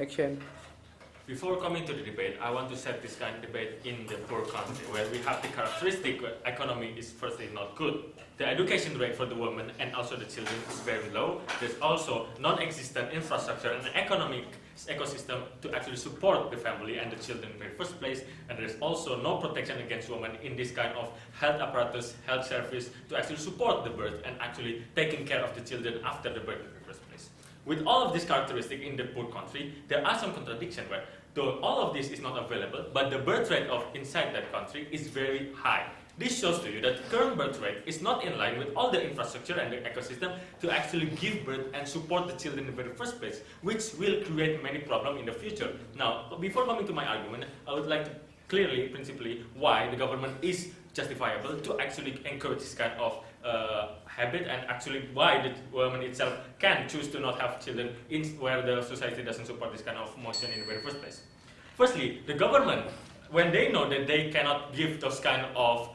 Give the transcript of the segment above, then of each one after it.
Action. Before coming to the debate, I want to set this kind of debate in the poor country, where we have the characteristic where economy is firstly not good. The education rate for the women and also the children is very low. There's also non-existent infrastructure and economic ecosystem to actually support the family and the children in the first place. And there's also no protection against women in this kind of health apparatus, health service to actually support the birth and actually taking care of the children after the birth in the first place. With all of these characteristics in the poor country, there are some contradictions where though all of this is not available, but the birth rate of inside that country is very high. This shows to you that the current birth rate is not in line with all the infrastructure and the ecosystem to actually give birth and support the children in the very first place, which will create many problems in the future. Now, before coming to my argument, I would like to clearly, principally, why the government is justifiable to actually encourage this kind of habit, and actually why the woman itself can choose to not have children in where the society doesn't support this kind of motion in the very first place. Firstly, the government, when they know that they cannot give those kind of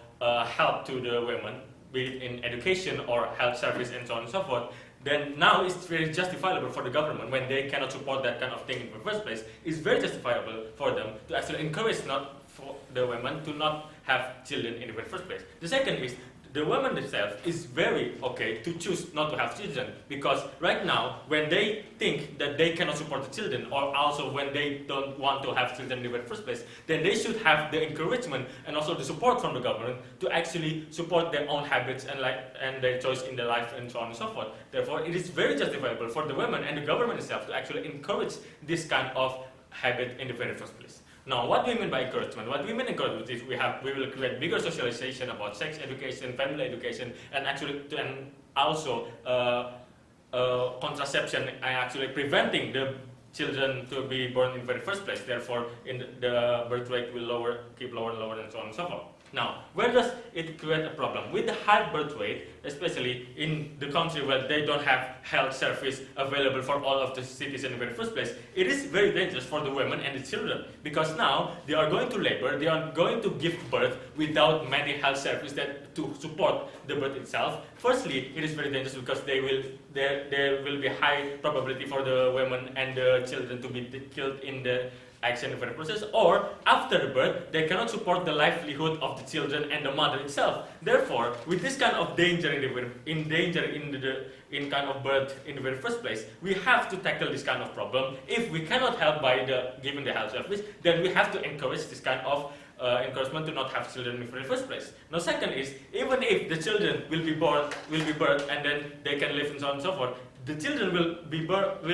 help to the women, be it in education or health service and so on and so forth, then now it's very justifiable for the government when they cannot support that kind of thing in the first place. It's very justifiable for them to actually encourage not for the women to not have children in the very first place. The second is the woman themselves is very okay to choose not to have children, because right now when they think that they cannot support the children, or also when they don't want to have children in the very first place, then they should have the encouragement and also the support from the government to actually support their own habits and their choice in their life and so on and so forth. Therefore, it is very justifiable for the women and the government itself to actually encourage this kind of habit in the very first place. Now, what do we mean by encouragement? What we mean encouragement is we will create bigger socialization about sex education, family education, and also contraception, and actually preventing the children to be born in the very first place. Therefore, the birth rate will keep lower and lower, and so on and so forth. Now, where does it create a problem? With the high birth rate, especially in the country where they don't have health service available for all of the citizens in the very first place, it is very dangerous for the women and the children, because now they are going to labor, they are going to give birth without many health services to support the birth itself. Firstly, it is very dangerous because there will be high probability for the women and the children to be killed in the action of the process, or after the birth, they cannot support the livelihood of the children and the mother itself. Therefore, with this kind of danger in kind of birth in the very first place, we have to tackle this kind of problem. If we cannot help by giving the health service, then we have to encourage this kind of encouragement to not have children in the very first place. Now, second is, even if the children will be birthed and then they can live and so on and so forth, the children will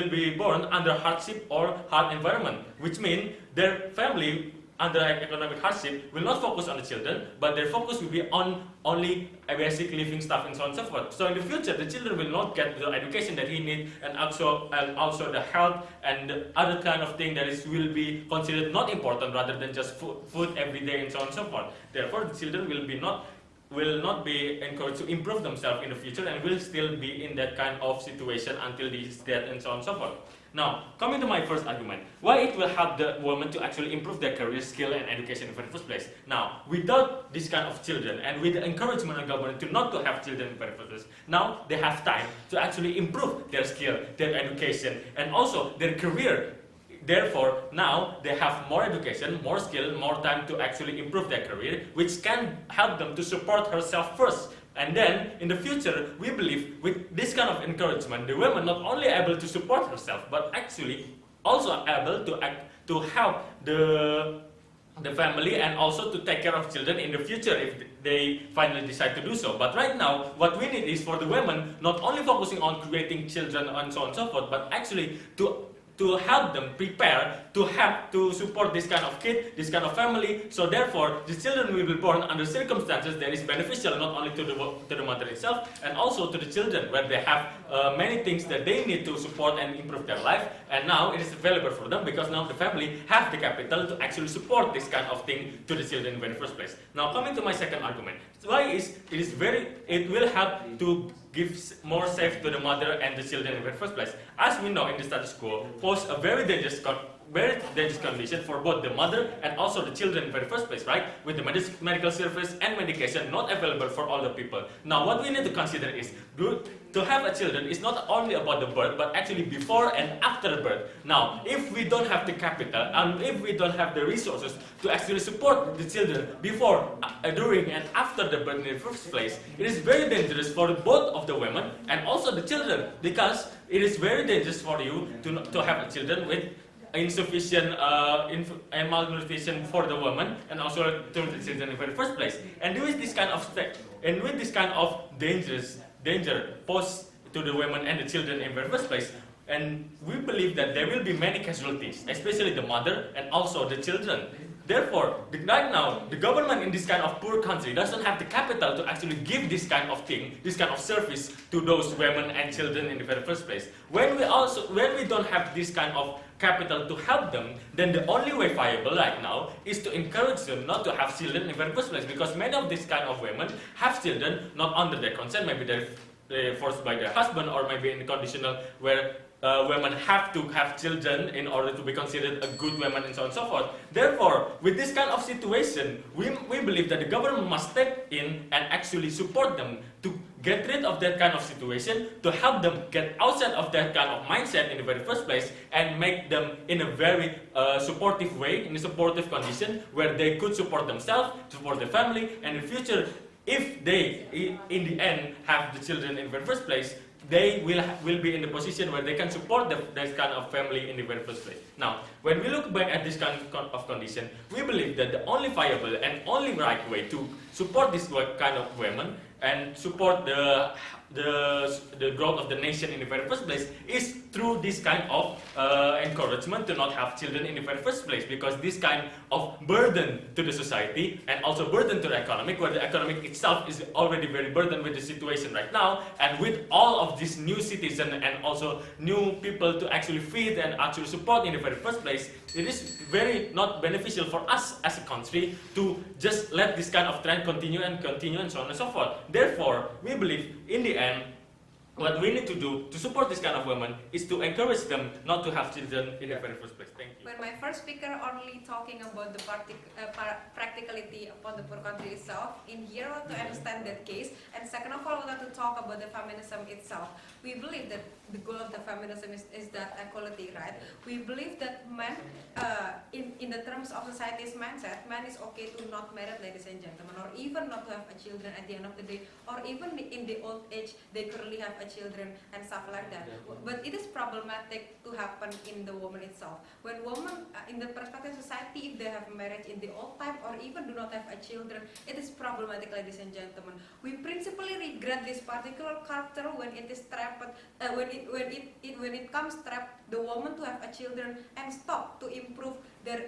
be born under hardship or hard environment, which means their family under economic hardship will not focus on the children, but their focus will be on only a basic living stuff and so on and so forth. So in the future, the children will not get the education that he needs, and also the health and the other kind of thing that will be considered not important, rather than just food every day and so on and so forth. Therefore, the children will not be encouraged to improve themselves in the future, and will still be in that kind of situation until they is dead and so on and so forth. Now, coming to my first argument, why it will help the women to actually improve their career, skill, and education in the first place. Now, without this kind of children, and with the encouragement of government to not to have children in the first place, now they have time to actually improve their skill, their education, and also their career. Therefore, now they have more education, more skill, more time to actually improve their career, which can help them to support herself first. And then, in the future, we believe with this kind of encouragement, the woman not only able to support herself, but actually also able to help the family, and also to take care of children in the future if they finally decide to do so. But right now, what we need is for the women not only focusing on creating children and so on and so forth, but actually to help them prepare to support this kind of kid, this kind of family. So therefore, the children will be born under circumstances that is beneficial not only to the mother itself, and also to the children, where they have many things that they need to support and improve their life. And now it is available for them, because now the family have the capital to actually support this kind of thing to the children in the very first place. Now, coming to my second argument, it will help to give more safe to the mother and the children in the first place. As we know, in the status quo, pose a very dangerous very dangerous condition for both the mother and also the children in the very first place, right? With the medical service and medication not available for all the people. Now, what we need to consider is to have a children is not only about the birth, but actually before and after birth. Now, if we don't have the capital and if we don't have the resources to actually support the children before, during, and after the birth in the first place, it is very dangerous for both of the women and also the children, because it is very dangerous for you to have children with insufficient malnutrition for the woman and also to the children in the very first place. And with this kind of danger posed to the women and the children in the very first place, and we believe that there will be many casualties, especially the mother and also the children. Therefore, right now, the government in this kind of poor country doesn't have the capital to actually give this kind of thing, this kind of service to those women and children in the very first place. When we don't have this kind of capital to help them, then the only way viable right now is to encourage them not to have children in the very first place, because many of these kind of women have children not under their consent. Maybe they're forced by their husband, or maybe in the conditional where women have to have children in order to be considered a good woman and so on and so forth. Therefore, with this kind of situation, we believe that the government must step in and actually support them to get rid of that kind of situation, to help them get outside of that kind of mindset in the very first place, and make them in a very supportive way, in a supportive condition, where they could support themselves, support their family, and in the future, if they, in the end, have the children in the very first place, they will be in the position where they can support that kind of family in the very first place. Now, when we look back at this kind of condition, we believe that the only viable and only right way to support this kind of women and support the growth of the nation in the very first place is through this kind of encouragement to not have children in the very first place, because this kind of burden to the society and also burden to the economic, where the economic itself is already very burdened with the situation right now, and with all of these new citizens and also new people to actually feed and actually support in the very first place, it is very not beneficial for us as a country to just let this kind of trend continue and so on and so forth. Therefore, we believe in the end, what we need to do to support this kind of women is to encourage them not to have children in the very first place. Thank you. When my first speaker only talking about the practicality upon the poor country itself, in here I want to understand that case, and second of all I want to talk about the feminism itself. We believe that the goal of the feminism is that equality, right? We believe that man, in the terms of society's mindset, man is okay to not marry, ladies and gentlemen, or even not to have a children at the end of the day, or even in the old age they currently have a children and stuff like that. But it is problematic to happen in the woman itself. When women, in the perspective of society, if they have marriage in the old time or even do not have a children, it is problematic, ladies and gentlemen. We principally regret this particular culture when it is trapped, when it comes trapped the woman to have a children and stop to improve their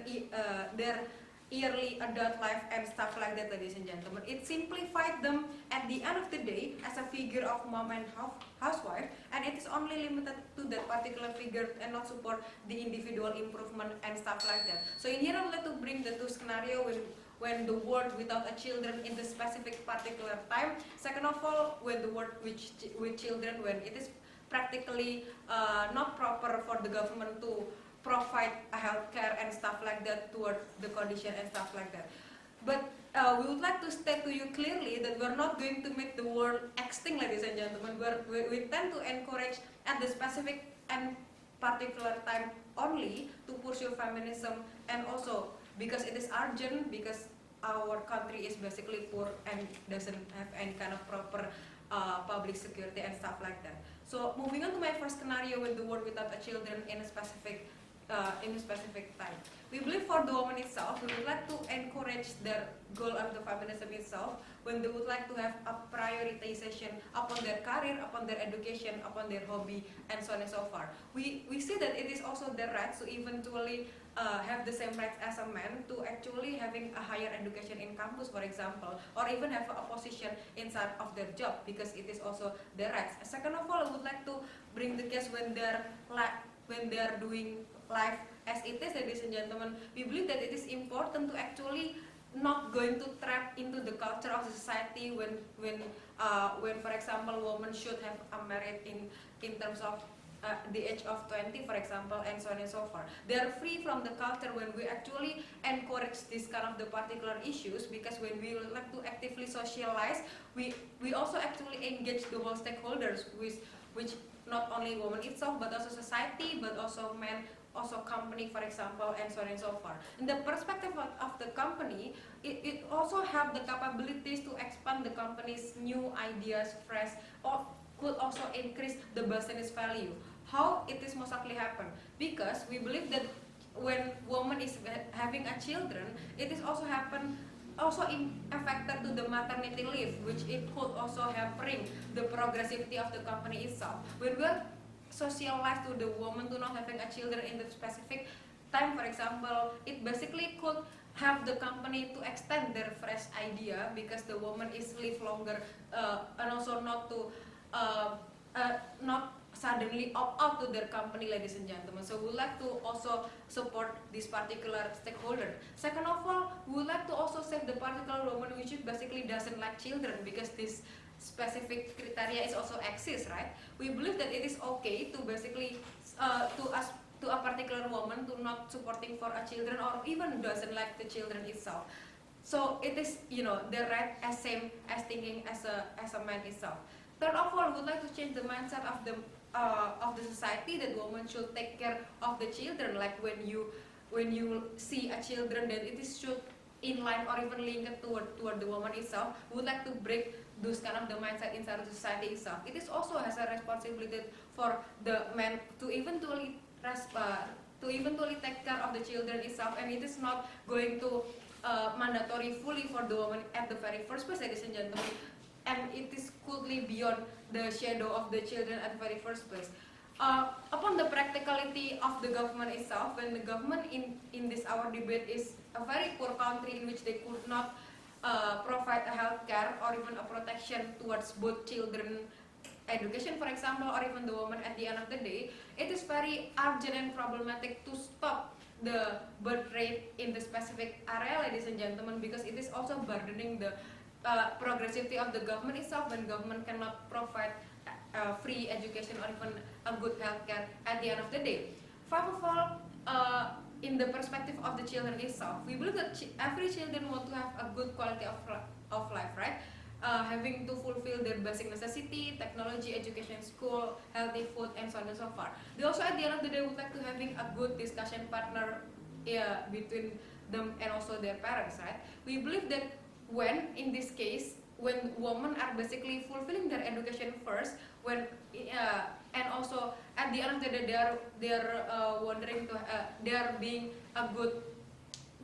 yearly adult life and stuff like that, ladies and gentlemen. It simplified them at the end of the day as a figure of mom and housewife, and it is only limited to that particular figure and not support the individual improvement and stuff like that. So in here I would like to bring the two scenario when the world without a children in the specific particular time. Second of all, when the world with children, when it is practically not proper for the government to provide a healthcare and stuff like that toward the condition and stuff like that. But we would like to state to you clearly that we're not going to make the world extinct, ladies and gentlemen. We tend to encourage at the specific and particular time only to pursue feminism, and also because it is urgent, because our country is basically poor and doesn't have any kind of proper public security and stuff like that. So moving on to my first scenario, with the world without a children in a specific time. We believe for the woman itself, we would like to encourage their goal of the feminism itself, when they would like to have a prioritization upon their career, upon their education, upon their hobby, and so on and so forth. We see that it is also their right to eventually have the same rights as a man to actually having a higher education in campus, for example, or even have a position inside of their job, because it is also their rights. Second of all, I would like to bring the case when they're doing life as it is, ladies and gentlemen. We believe that it is important to actually not going to trap into the culture of the society when for example, women should have a merit in terms of the age of 20, for example, and so on and so forth. They are free from the culture when we actually encourage this kind of the particular issues, because when we like to actively socialize, we also actually engage the whole stakeholders, which not only women itself, but also society, but also men, also company, for example, and so on and so forth. In the perspective of the company, it also have the capabilities to expand the company's new ideas, fresh, or could also increase the business value. How it is most likely happen? Because we believe that when woman is having a children, it is also happen also affected to the maternity leave, which it could also hampering the progressivity of the company itself. When we are socialized to the woman to not having a children in the specific time, for example, it basically could have the company to extend their fresh idea, because the woman is live longer, and also not to not suddenly opt out to their company, ladies and gentlemen. So we would like to also support this particular stakeholder. Second of all, we would like to also save the particular woman which basically doesn't like children, because this specific criteria is also exists, right? We believe that it is okay to basically to a particular woman to not supporting for a children, or even doesn't like the children itself. So it is, the right as same as thinking as a man itself. Third of all, we would like to change the mindset of the society that women should take care of the children. Like when you see a children, that it is should in line or even linked toward the woman itself. We would like to break those kind of the mindset inside the society itself. It is also has a responsibility for the men to eventually take care of the children itself, and it is not going to mandatory fully for the woman at the very first place, ladies and gentlemen. And it is coldly beyond the shadow of the children at the very first place. Upon the practicality of the government itself, when the government in this our debate is a very poor country in which they could not provide a health care or even a protection towards both children, education, for example, or even the woman at the end of the day, it is very urgent and problematic to stop the birth rate in the specific area, ladies and gentlemen, because it is also burdening the progressivity of the government itself, when government cannot provide free education or even a good healthcare at the end of the day. First of all, in the perspective of the children itself, we believe that every children want to have a good quality of life, right? Having to fulfill their basic necessity, technology, education, school, healthy food, and so on and so forth. They also at the end of the day would like to having a good discussion partner between them and also their parents, right? We believe that when in this case, when women are basically fulfilling their education first, and also at the end of the day they are wondering to they are being a good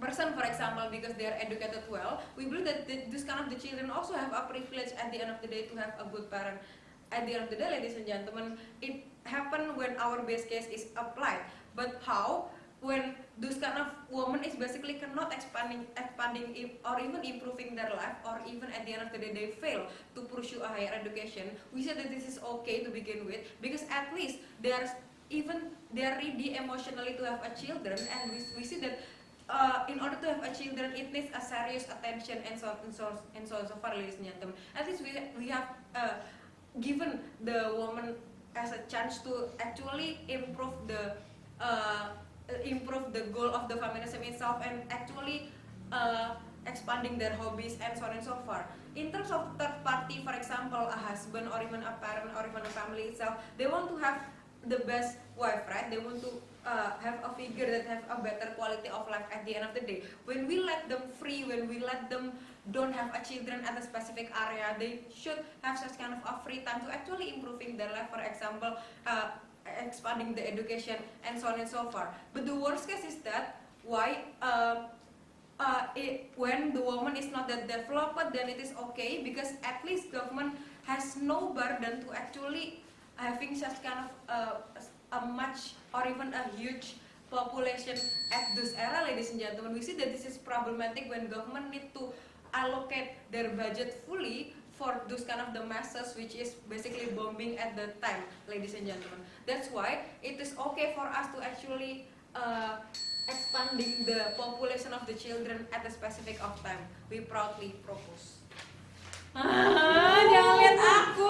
person, for example, because they are educated well. We believe that this kind of the children also have a privilege at the end of the day to have a good parent. At the end of the day, ladies and gentlemen, it happens when our base case is applied. But how? When this kind of woman is basically cannot expanding or even improving their life, or even at the end of the day they fail to pursue a higher education, we say that this is okay to begin with, because at least they are ready emotionally to have a children, and we see that in order to have a children, it needs a serious attention and so far, ladies and gentlemen. At least we have given the woman as a chance to actually improve the goal of the feminism itself, and actually expanding their hobbies and so on and so forth. In terms of third party, for example, a husband or even a parent or even a family itself, they want to have the best wife, right? They want to have a figure that have a better quality of life at the end of the day. When we let them free, when we let them don't have a children at a specific area, they should have such kind of a free time to actually improving their life, for example, expanding the education and so on and so forth. But the worst case is that when the woman is not that developed, then it is okay, because at least government has no burden to actually having such kind of a much or even a huge population at this era, ladies and gentlemen. We see that this is problematic when government need to allocate their budget fully for those kind of the masses which is basically bombing at the time, ladies and gentlemen. That's why it is okay for us to actually expanding the population of the children at a specific of time. We proudly propose. Jangan lihat aku,